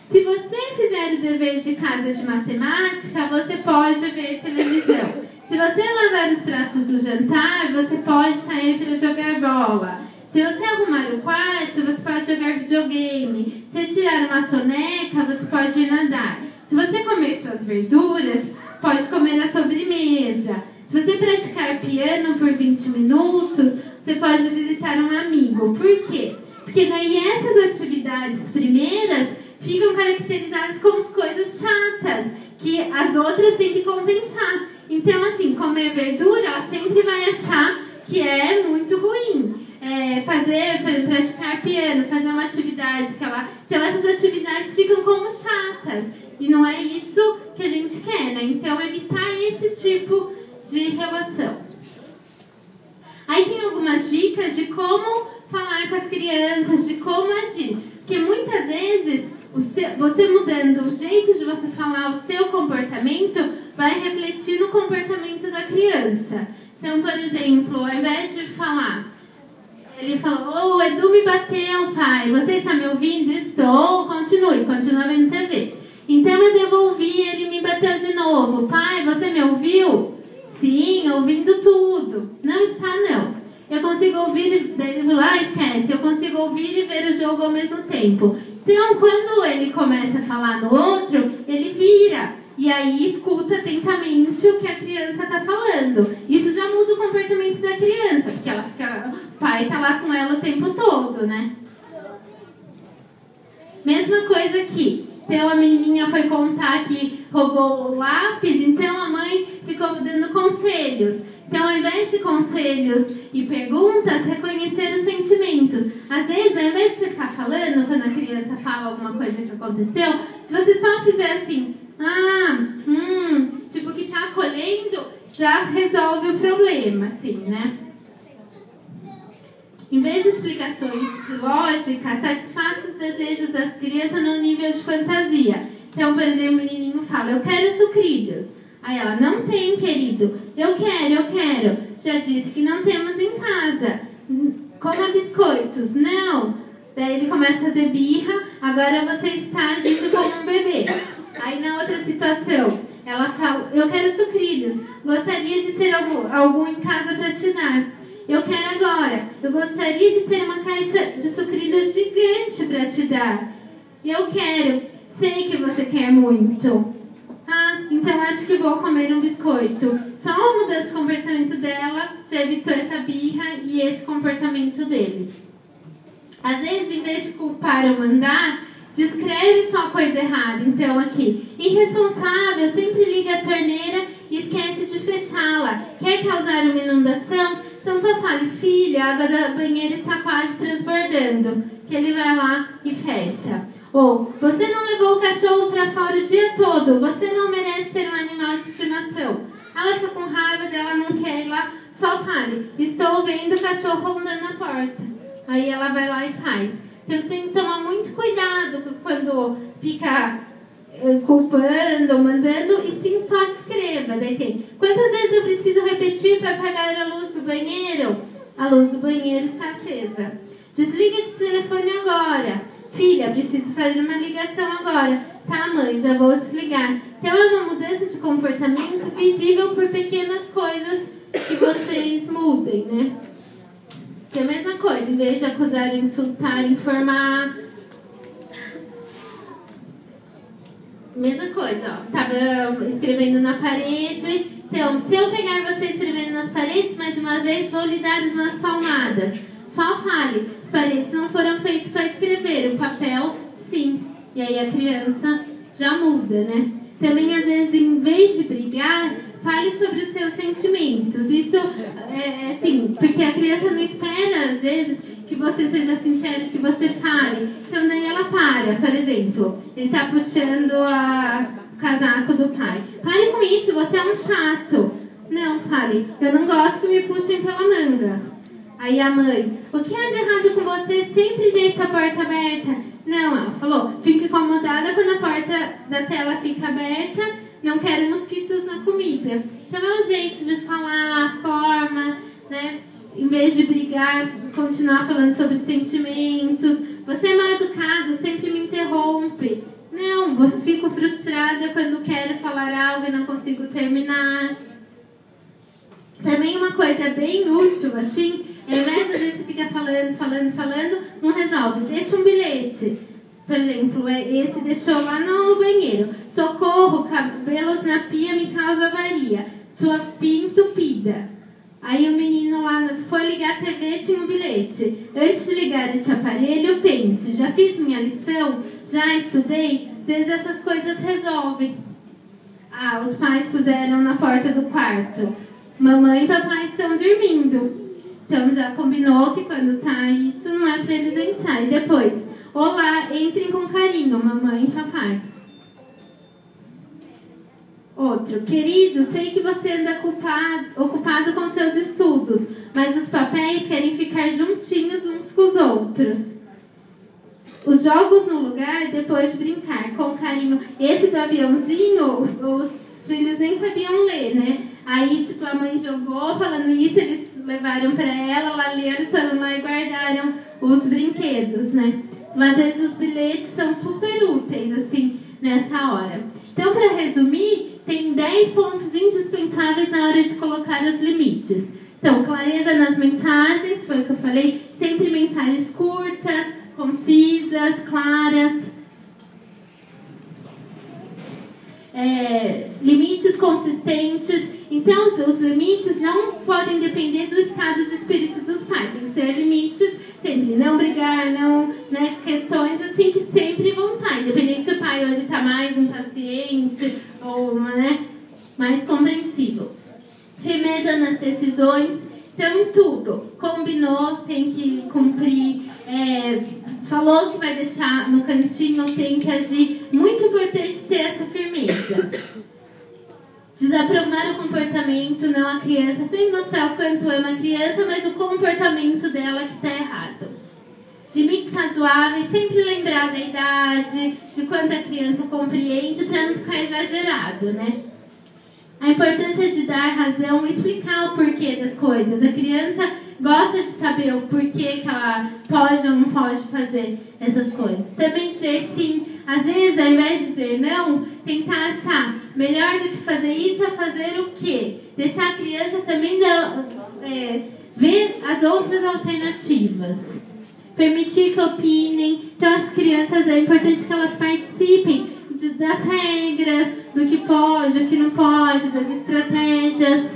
Se você fizer o dever de casa de matemática, você pode ver televisão. Se você lavar os pratos do jantar, você pode sair para jogar bola. Se você arrumar o quarto, você pode jogar videogame. Se tirar uma soneca, você pode ir nadar. Se você comer suas verduras, pode comer a sobremesa. Se você praticar piano por 20 minutos, você pode visitar um amigo. Por quê? Porque daí essas atividades primeiras ficam caracterizadas como coisas chatas, que as outras têm que compensar. Então, assim, comer verdura, ela sempre vai achar que é muito ruim. Praticar piano, fazer uma atividade que ela... Então, essas atividades ficam como chatas. E não é isso que a gente quer, né? Então, evitar esse tipo de relação. Aí tem algumas dicas de como falar com as crianças, de como agir. Porque muitas vezes você mudando o jeito de você falar, o seu comportamento vai refletir no comportamento da criança. Então, por exemplo, ao invés de falar, ele falou: o Edu me bateu, pai, você está me ouvindo? Estou. Continua vendo TV. Então eu devolvi, ele me bateu de novo. Pai, você me ouviu? Sim, ouvindo tudo. Não está, não. Eu consigo ouvir, daí ele falou: esquece, eu consigo ouvir e ver o jogo ao mesmo tempo. Então, quando ele começa a falar no outro, ele vira. E aí escuta atentamente o que a criança está falando. Isso já muda o comportamento da criança, porque o pai está lá com ela o tempo todo, né? Mesma coisa aqui. Então a menininha foi contar que roubou o lápis, então a mãe ficou dando conselhos. Então, ao invés de conselhos e perguntas, reconhecer os sentimentos. Às vezes, ao invés de você ficar falando, quando a criança fala alguma coisa que aconteceu, se você só fizer assim, tipo que tá acolhendo, já resolve o problema, assim, né? Em vez de explicações lógicas, satisfaça os desejos das crianças no nível de fantasia. Então, por exemplo, o menininho fala: eu quero sucrilhos. Aí ela: não tem, querido. Eu quero. Já disse que não temos em casa. Coma biscoitos. Não. Daí ele começa a fazer birra. Agora você está agindo como um bebê. Aí na outra situação, ela fala: eu quero sucrilhos. Gostaria de ter algum em casa para te dar. Eu quero agora. Eu gostaria de ter uma caixa de sucrilhos gigante para te dar. Eu quero. Sei que você quer muito. Então acho que vou comer um biscoito. Só uma mudança de comportamento dela já evitou essa birra e esse comportamento dele. Às vezes, em vez de culpar ou mandar, descreve só a coisa errada. Então aqui: irresponsável, sempre liga a torneira e esquece de fechá-la. Quer causar uma inundação? Então só fale: filha, a água da banheira está quase transbordando. Que ele vai lá e fecha. Ou: você não levou o cachorro para fora o dia todo. Você não merece ter um animal de estimação. Ela fica com raiva dela, não quer ir lá. Só fale: estou vendo o cachorro rondando a porta. Aí ela vai lá e faz. Então tem que tomar muito cuidado quando fica culpando ou mandando, e sim só descreva. Daí tem: quantas vezes eu preciso repetir para apagar a luz do banheiro? A luz do banheiro está acesa. Desliga esse telefone agora. Filha, preciso fazer uma ligação agora. Tá, mãe, já vou desligar. Então é uma mudança de comportamento visível por pequenas coisas que vocês mudem, né? Que é a mesma coisa, em vez de acusar, insultar, informar. Mesma coisa, ó. Tava escrevendo na parede. Então, se eu pegar você escrevendo nas paredes mais uma vez, vou lhe dar umas palmadas. Só fale: as paredes não foram feitas para escrever, o papel, sim. E aí a criança já muda, né? Também, às vezes, em vez de brigar, fale sobre os seus sentimentos. Isso é assim, porque a criança não espera, às vezes, que você seja sincero, que você fale. Então, daí ela para. Por exemplo, ele está puxando o casaco do pai. Pare com isso, você é um chato. Não, fale: eu não gosto que me puxem pela manga. Aí a mãe: o que há de errado com você? Sempre deixa a porta aberta. Não, ela falou: fico incomodada quando a porta da tela fica aberta. Não quero mosquitos na comida. Então é um jeito de falar, a forma, né? Em vez de brigar, continuar falando sobre os sentimentos. Você é mal educado, sempre me interrompe. Não, fico frustrada quando quero falar algo e não consigo terminar. Também uma coisa bem útil, assim, ao invés de você ficar falando, não resolve. Deixa um bilhete. Por exemplo, esse deixou lá no banheiro: socorro, cabelos na pia me causa avaria. Sua pia entupida. Aí o menino lá foi ligar a TV, tinha um bilhete: antes de ligar este aparelho, pense: já fiz minha lição? Já estudei? Às vezes essas coisas resolvem. Os pais puseram na porta do quarto: mamãe e papai estão dormindo. Então já combinou que quando tá isso, não é para eles entrar. E depois: olá, entrem com carinho, mamãe e papai. Outro: querido, sei que você anda ocupado com seus estudos, mas os papéis querem ficar juntinhos uns com os outros. Os jogos no lugar depois de brincar, com carinho. Esse do aviãozinho, os filhos nem sabiam ler, né? Aí, tipo, a mãe jogou, falando isso, eles levaram pra ela leram, foram lá e guardaram os brinquedos, né? Mas, às vezes, os bilhetes são super úteis, assim, nessa hora. Então, para resumir, tem 10 pontos indispensáveis na hora de colocar os limites. Então, clareza nas mensagens, foi o que eu falei, sempre mensagens curtas, concisas, claras. Limites consistentes. Então, os limites não podem depender do estado de espírito dos pais. Tem que ser limites sempre, não brigar, não, né, questões assim que sempre vão estar. Independente se o pai hoje está mais impaciente ou, né, mais compreensivo. Firmeza nas decisões. Então, em tudo. Combinou, tem que cumprir. Falou que vai deixar no cantinho, tem que agir. Muito importante ter essa firmeza. Desaprovar o comportamento, não a criança, sem mostrar o quanto ama a criança, mas o comportamento dela que está errado. Limites razoáveis, sempre lembrar da idade, de quanto a criança compreende, para não ficar exagerado, né? A importância de dar razão, explicar o porquê das coisas. A criança gosta de saber o porquê que ela pode ou não pode fazer essas coisas. Também dizer sim. Às vezes, ao invés de dizer não, tentar achar melhor do que fazer isso é fazer o quê? Deixar a criança também ver as outras alternativas. Permitir que opinem. Então, as crianças, é importante que elas participem das regras, do que pode, o que não pode, das estratégias.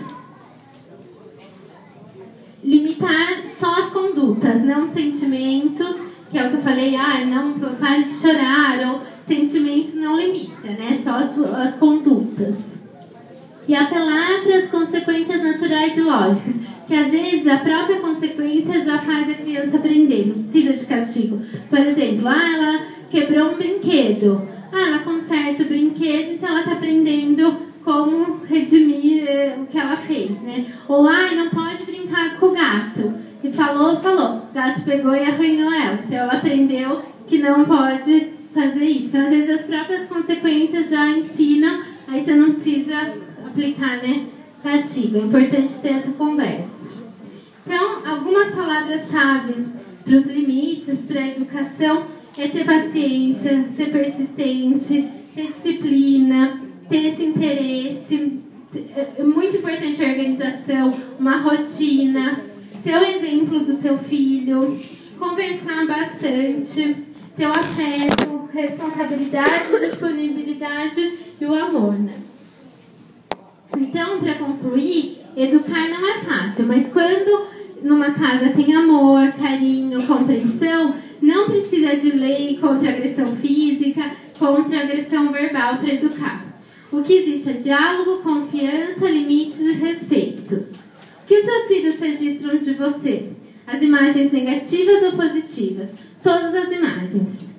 Limitar só as condutas, não os sentimentos, que é o que eu falei, não pare de chorar, ou sentimento não limita, né? Só as condutas. E apelar para as consequências naturais e lógicas, que às vezes a própria consequência já faz a criança aprender, não precisa de castigo. Por exemplo, ela quebrou um brinquedo, ela conserta o brinquedo, então ela está aprendendo como redimir o que ela fez, né? Ou, não pode brincar com o gato. E falou, o gato pegou e arranhou ela. Então ela aprendeu que não pode fazer isso. Então, às vezes, as próprias consequências já ensinam, aí você não precisa aplicar, né, castigo. É importante ter essa conversa. Então, algumas palavras-chave para os limites, para a educação, é ter paciência, ser persistente, ter disciplina, ter esse interesse. É muito importante a organização, uma rotina, ser o exemplo do seu filho, conversar bastante, ter o afeto, responsabilidade, disponibilidade e o amor, né? Então, para concluir, educar não é fácil, mas quando numa casa tem amor, carinho, compreensão, não precisa de lei contra a agressão física, contra a agressão verbal para educar. O que existe é diálogo, confiança, limites e respeito. O que os seus filhos registram de você? As imagens negativas ou positivas? Todas as imagens.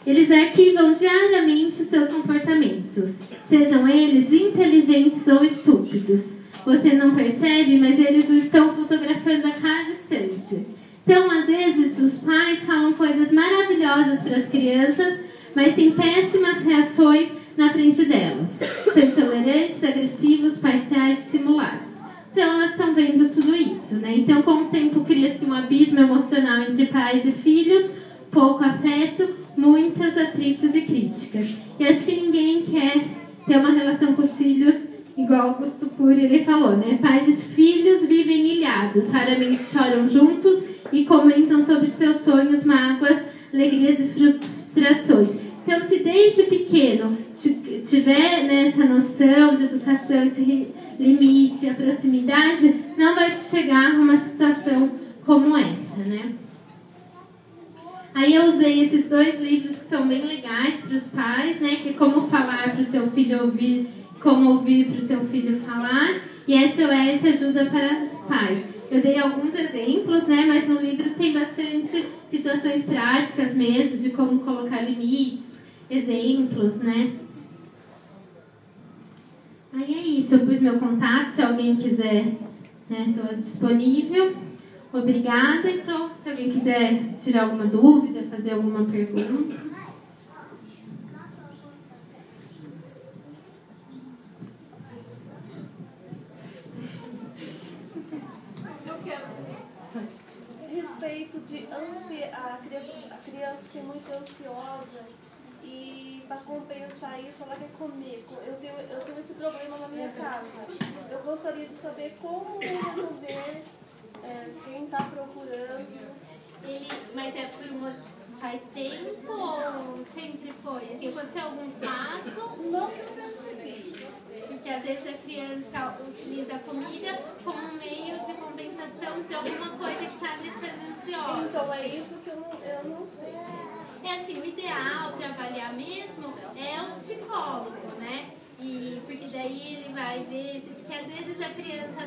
Eles arquivam diariamente os seus comportamentos, sejam eles inteligentes ou estúpidos. Você não percebe, mas eles o estão fotografando a cada instante. Então, às vezes, os pais falam coisas maravilhosas para as crianças, mas têm péssimas reações na frente delas. São intolerantes, agressivos, parciais, simulados. Então, elas estão vendo tudo isso, né? Então, com o tempo, cria-se um abismo emocional entre pais e filhos, pouco afeto, muitas atritos e críticas. E acho que ninguém quer ter uma relação com os filhos igual Augusto Cury ele falou, né? Pais e filhos vivem ilhados, raramente choram juntos e comentam sobre seus sonhos, mágoas, alegrias e frustrações. Então, se desde pequeno tiver essa noção de educação, esse limite, a proximidade, não vai chegar numa situação como essa, né? Aí eu usei esses 2 livros que são bem legais para os pais, né? Que é Como Falar para o Seu Filho Ouvir, Como Ouvir para o Seu Filho Falar, e SOS Ajuda para os Pais. Eu dei alguns exemplos, né? Mas no livro tem bastante situações práticas mesmo, de como colocar limites, exemplos, né? Aí é isso, eu pus meu contato, se alguém quiser, né? Estou disponível. Obrigada. Então, se alguém quiser tirar alguma dúvida, fazer alguma pergunta. Respeito de a criança ser muito ansiosa e para compensar isso ela quer comer. Eu tenho esse problema na minha casa. Eu gostaria de saber como resolver, quem está procurando. Mas é faz tempo ou sempre foi? Assim, aconteceu algum fato? Não que eu percebi. Porque às vezes a criança utiliza a comida como um meio de compensação de alguma coisa que está deixando ansiosa. Então é isso que eu não sei. É assim, o ideal para avaliar mesmo é o psicólogo, né? Porque daí ele vai ver que às vezes a criança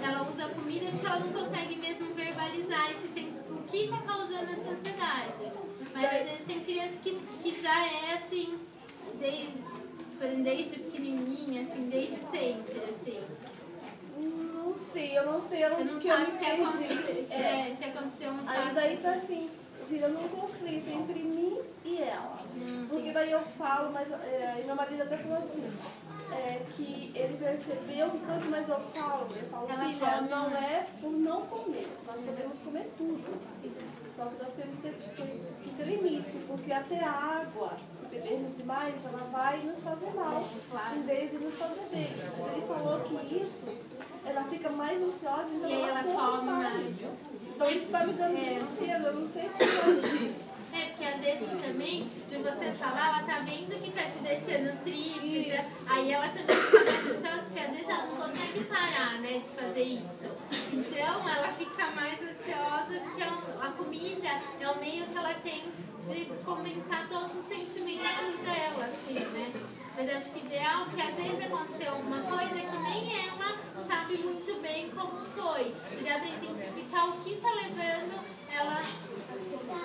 ela usa a comida porque ela não consegue mesmo verbalizar o que está causando essa ansiedade. Mas às vezes tem criança que já é assim, desde pequenininha, assim, desde sempre, assim. Não sei, eu não sei onde Você não que sabe eu me perdi. se aconteceu um fato. Aí daí tá assim, virando um conflito entre mim e ela. Porque daí eu falo, mas meu marido até falou assim, que ele percebeu que quanto mais eu falo, Ela filha, come, não é por não comer, nós podemos comer tudo. Só que nós temos que ter limite, porque até a água, se bebermos demais, ela vai nos fazer mal, em vez de nos fazer bem. Ele falou que isso, ela fica mais ansiosa, então E aí ela come mais. Então isso está me dando desespero, eu não sei como agir. Porque às vezes também, de você falar, ela tá vendo que tá te deixando triste, aí ela também fica mais ansiosa, porque às vezes ela não consegue parar, né, de fazer isso. Então ela fica mais ansiosa, porque a comida é o meio que ela tem de compensar todos os sentimentos dela, assim, né? Mas eu acho que o ideal, porque às vezes aconteceu uma coisa que nem ela sabe muito bem como foi. E dá pra identificar o que tá levando ela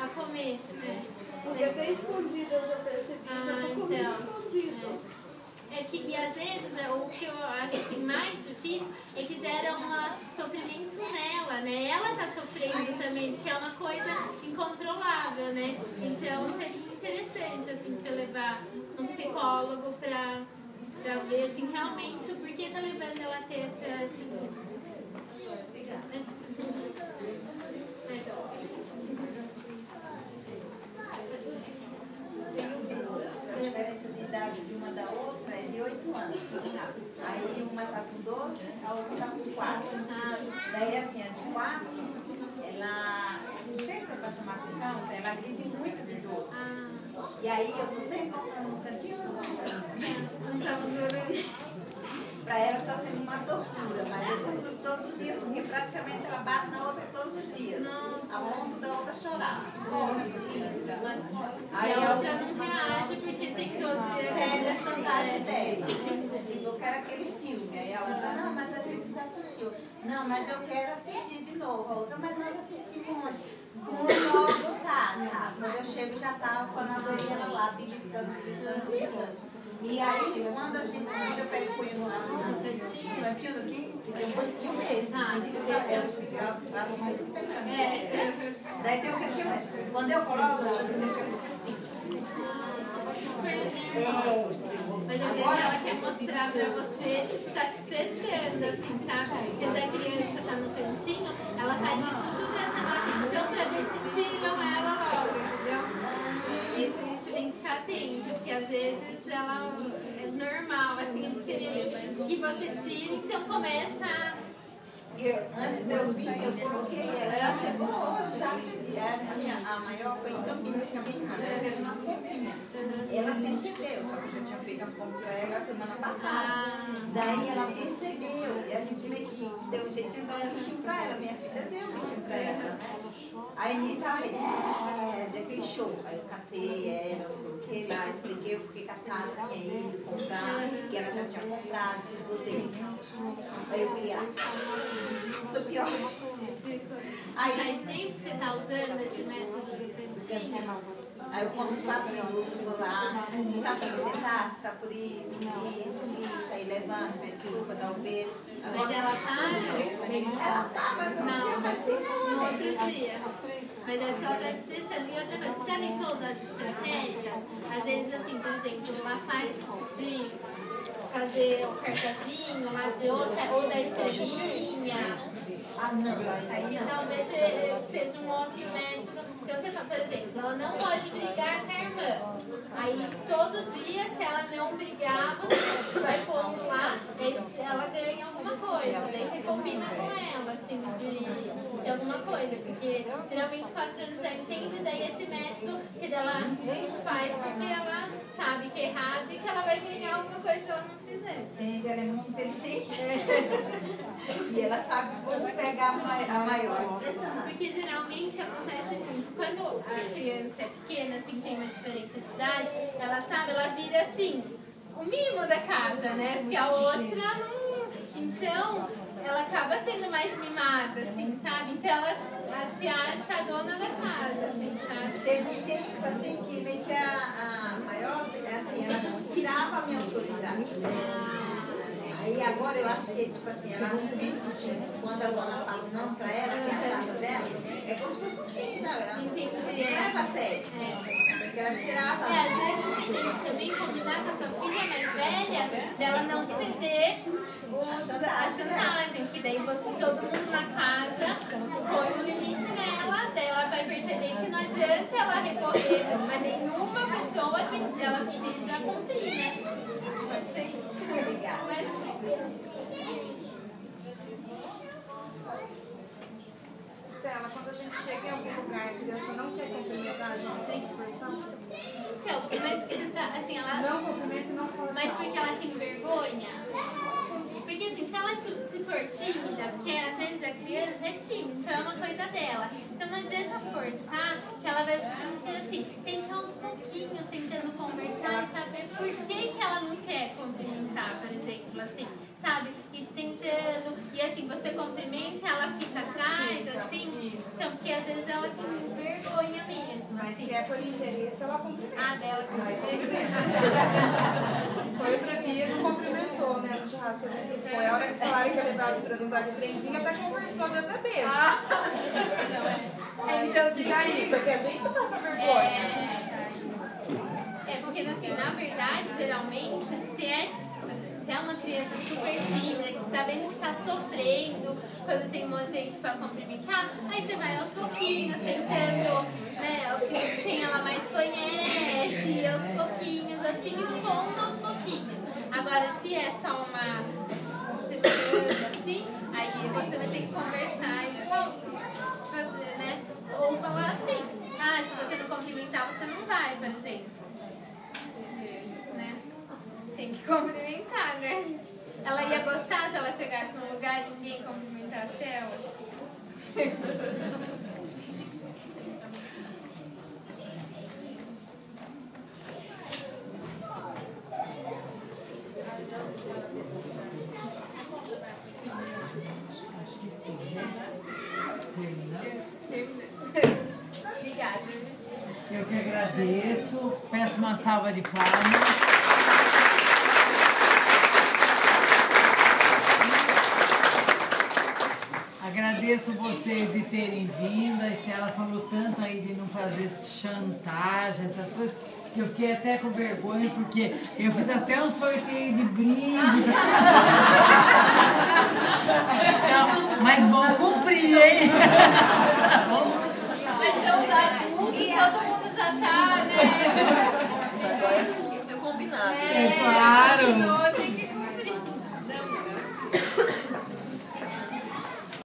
a comer, né? Porque até escondido eu já percebi que eu tô comendo escondido. E às vezes o que eu acho assim, mais difícil é que gera um sofrimento nela, né? Ela tá sofrendo também, porque é uma coisa incontrolável, né? Então seria interessante assim, você levar um psicólogo pra ver assim, realmente o porquê tá levando ela a ter essa atitude. A diferença de idade de uma da outra é de 8 anos. Aí uma está com 12, a outra está com 4. Daí assim, a de 4, ela, não sei se é para chamar atenção, ela agride muito de 12. E aí eu estou sempre colocando no cantinho da disciplina. Para ela está sendo uma tortura, mas é tortura todos os dias, porque praticamente ela bate na outra todos os dias. A ponto da outra chorar. Aí a outra não reage porque tem 12 anos. Cede a chantagem dela. Tipo, eu quero aquele filme. Aí a outra, não, mas a gente já assistiu. Não, mas eu quero assistir de novo. A outra, mas nós assistimos onde? Logo, tá. Quando eu chego já tá com a namorinha lá, beliscando. E aí, quando eu pego e ponho no cantinho daqui, que tem um pouquinho mesmo. As mães ficam pegando. Daí tem um cantinho. Quando eu coloco, eu fico assim. Mas às vezes ela quer mostrar pra você, tipo, tá te testando, assim, sabe? Porque se a criança tá no cantinho, ela faz de tudo pra chamar atenção pra ver se tiram ela logo, entendeu? Isso tem que ficar atento, porque às vezes ela é normal, assim, eles querem que você tire, então começa a... Antes de eu vir, eu coloquei ela. Ela chegou hoje, já a maior foi em Campinas, que a minha irmã fez umas comprinhas. Ela percebeu, só que eu já tinha feito as compras para ela semana passada. Daí ela percebeu, e a gente meio que deu um jeitinho de dar um bichinho para ela. Minha filha deu um bichinho para ela, né? Aí nisso ela fez, daquele show. Aí eu catei ela, coloquei lá, expliquei o porquê que a Tata tinha ido comprar, que ela já tinha comprado, e botei. Aí eu falei, foi pior. Aí, faz tempo que você tá usando esse método do cantinho? Aí eu conto os 4 minutos, vou lá, sabe onde você tá por isso. Aí levanta, pede desculpa, dá um beijo. Mas ela para? Ela tá, mas não faz tudo. No outro dia. Mas acho que ela tá desestando. E outra coisa, você já tentou das estratégias? Às vezes, assim, por exemplo, ela faz de fazer o cartazinho lá de outra, ou da estrelinha. Ah, não, isso aí E não. talvez seja um outro método. Então você fala, por exemplo, ela não pode brigar com a irmã. Aí todo dia, se ela não brigar, você vai pondo lá, aí ela ganha alguma coisa. Daí você combina com ela, assim, de alguma coisa. Porque geralmente 4 anos já entende, daí esse método que dela faz porque ela sabe que é errado e que ela vai ganhar alguma coisa se ela não fizer. Entende? Ela é muito inteligente. E ela sabe como pegar a maior. Impressionante. Porque geralmente acontece muito. Quando a criança é pequena, assim, tem uma diferença de idade, ela sabe, ela vira assim, o mimo da casa, né? Porque a outra não. Então, ela acaba sendo mais mimada, assim, sabe? Então ela se acha a dona da casa, assim, sabe? Teve um tempo assim que meio que a maior, assim, ela tirava a minha autoridade. Aí agora eu acho que, tipo assim, ela não sente assim, quando a dona fala não pra ela, que é a casa dela, é como se fosse um sim, sabe? Ela não leva a sério. Porque ela tirava. Às vezes você tem que também combinar com a sua filha mais velha dela não ceder a chantagem, que daí todo mundo na casa põe um limite nela, daí ela vai perceber que não adianta ela recorrer a nenhuma pessoa que ela precisa cumprir, né? Pode ser isso. Obrigada. Estela, quando a gente chega em algum lugar e a criança não quer cumprimentar, a gente tem que forçar? Então, mas assim, ela... Não cumprimenta e não forçar. Mas porque ela tem vergonha? Porque assim, se ela se for tímida, porque às vezes a criança é tímida, então é uma coisa dela. Então não adianta forçar, que ela vai se sentir assim, tem que ir aos pouquinhos tentando conversar e saber por que ela não quer cumprimentar, por exemplo, assim, sabe? E tentando, e assim, você cumprimenta e ela fica atrás, assim. Então, porque às vezes ela tem vergonha mesmo, Mas assim. se é por interesse, ela cumprimenta. Ah, dela cumprimenta. Foi outro dia, não cumprimentou, né? No churrasco que a gente foi. A hora que falaram que ia levar o trenzinho, até conversou, deu até beijo. Então, E daí? Porque a gente passa vergonha. Porque assim, na verdade, geralmente, se é uma criança super tímida, que você tá vendo que tá sofrendo, quando tem um monte de gente pra cumprimentar, aí você vai aos pouquinhos, tentando, né, quem ela mais conhece, aos pouquinhos, assim, expondo aos pouquinhos. Agora, se é só uma testando, assim, aí você vai ter que conversar e fazer, né, ou falar assim, se você não cumprimentar, você não vai, por exemplo. Né? Tem que cumprimentar, né? Ela ia gostar se ela chegasse num lugar e ninguém cumprimentasse ela. Obrigada. Eu que agradeço. Peço uma salva de palmas. Agradeço vocês de terem vindo. A Estela falou tanto aí de não fazer chantagem, essas coisas, que eu fiquei até com vergonha, porque eu fiz até um sorteio de brinde. Então, mas vou cumprir, hein? Mas são os adultos, todo mundo já tá, né? Agora tem que ter combinado. Claro.